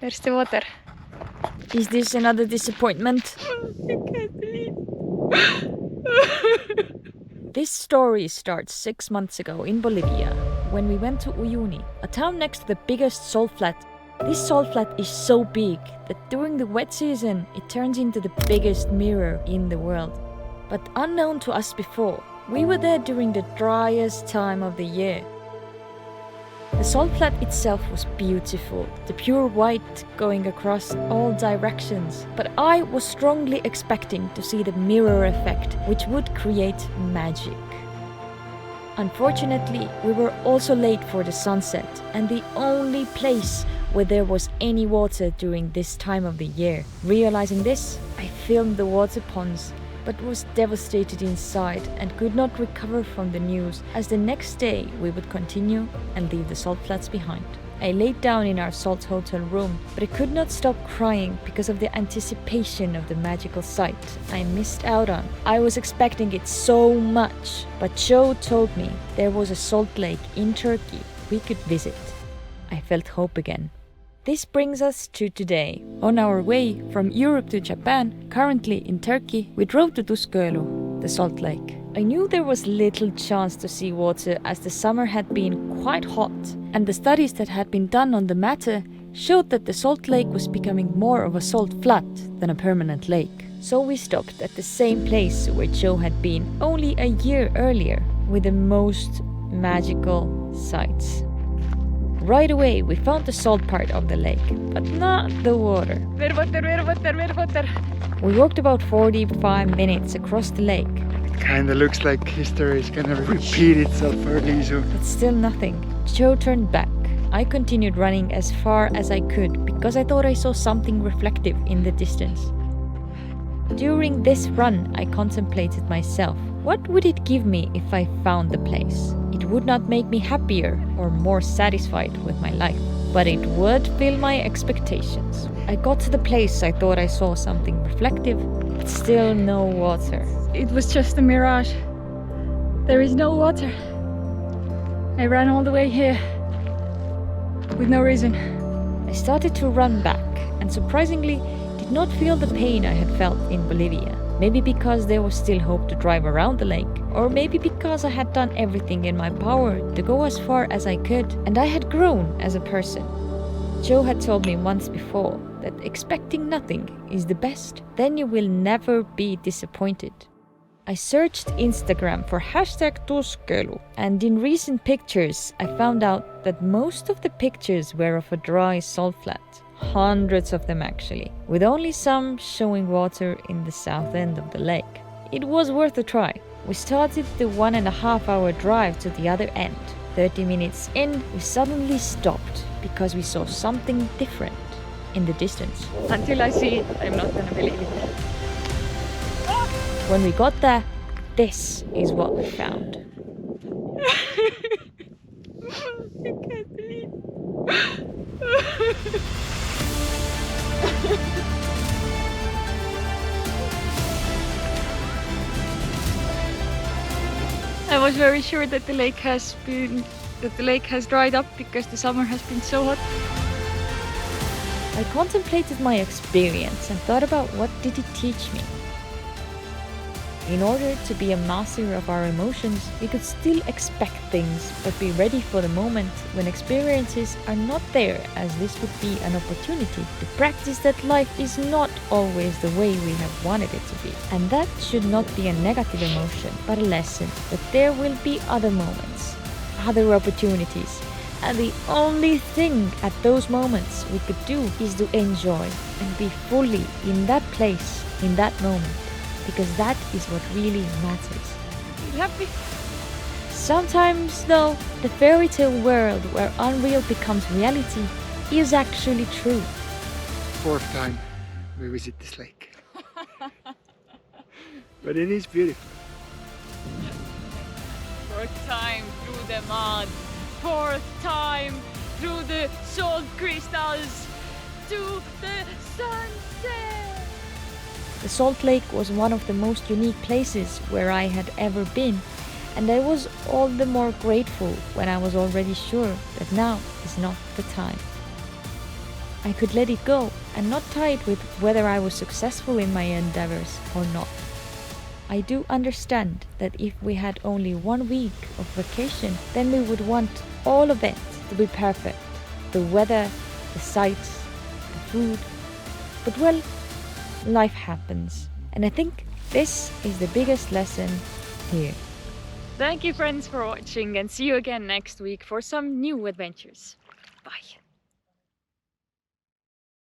Where's the water? Is this another disappointment? I can't believe. This story starts 6 months ago in Bolivia, when we went to Uyuni, a town next to the biggest salt flat. This salt flat is so big that during the wet season it turns into the biggest mirror in the world. But unknown to us before, we were there during the driest time of the year. The salt flat itself was beautiful, the pure white going across all directions, but I was strongly expecting to see the mirror effect, which would create magic. Unfortunately, we were also late for the sunset, and the only place where there was any water during this time of the year. Realizing this, I filmed the water ponds, but was devastated inside and could not recover from the news, as the next day we would continue and leave the salt flats behind. I laid down in our salt hotel room, but I could not stop crying because of the anticipation of the magical sight I missed out on. I was expecting it so much, but Joe told me there was a salt lake in Turkey we could visit. I felt hope again. This brings us to today. On our way from Europe to Japan, currently in Turkey, we drove to gölu, the salt lake. I knew there was little chance to see water as the summer had been quite hot, and the studies that had been done on the matter showed that the salt lake was becoming more of a salt flat than a permanent lake. So we stopped at the same place where Joe had been only a year earlier, with the most magical sights. Right away, we found the salt part of the lake, but not the water. Where water? We walked about 45 minutes across the lake. Kinda looks like history is gonna repeat itself for Liisu. But still nothing. Joe turned back. I continued running as far as I could because I thought I saw something reflective in the distance. During this run, I contemplated myself. What would it give me if I found the place? It would not make me happier or more satisfied with my life, but it would fill my expectations. I got to the place I thought I saw something reflective, but still no water. It was just a mirage. There is no water. I ran all the way here with no reason. I started to run back and surprisingly did not feel the pain I had felt in Bolivia. Maybe because there was still hope to drive around the lake, or maybe because I had done everything in my power to go as far as I could, and I had grown as a person. Joe had told me once before that expecting nothing is the best, then you will never be disappointed. I searched Instagram for #tusgölu, and in recent pictures I found out that most of the pictures were of a dry salt flat. Hundreds of them actually, with only some showing water in the south end of the lake. It was worth a try. We started the 1.5 hour drive to the other end. 30 minutes in, we suddenly stopped because we saw something different in the distance. Until I see it, I'm not gonna believe it. When we got there, this is what we found. I can't believe. I was very sure that the lake has dried up because the summer has been so hot. I contemplated my experience and thought about what did it teach me. In order to be a master of our emotions, we could still expect things, but be ready for the moment when experiences are not there, as this would be an opportunity to practice that life is not always the way we have wanted it to be. And that should not be a negative emotion, but a lesson that there will be other moments, other opportunities. And the only thing at those moments we could do is to enjoy and be fully in that place, in that moment. Because that is what really matters. You happy? Sometimes, though, the fairy tale world where unreal becomes reality is actually true. 4th time we visit this lake. But it is beautiful. 4th time through the mud. 4th time through the salt crystals to the sunset. The Salt Lake was one of the most unique places where I had ever been, and I was all the more grateful when I was already sure that now is not the time. I could let it go and not tie it with whether I was successful in my endeavors or not. I do understand that if we had only 1 week of vacation, then we would want all of it to be perfect. The weather, the sights, the food. But well, life happens. And I think this is the biggest lesson here. Thank you friends for watching and see you again next week for some new adventures. Bye.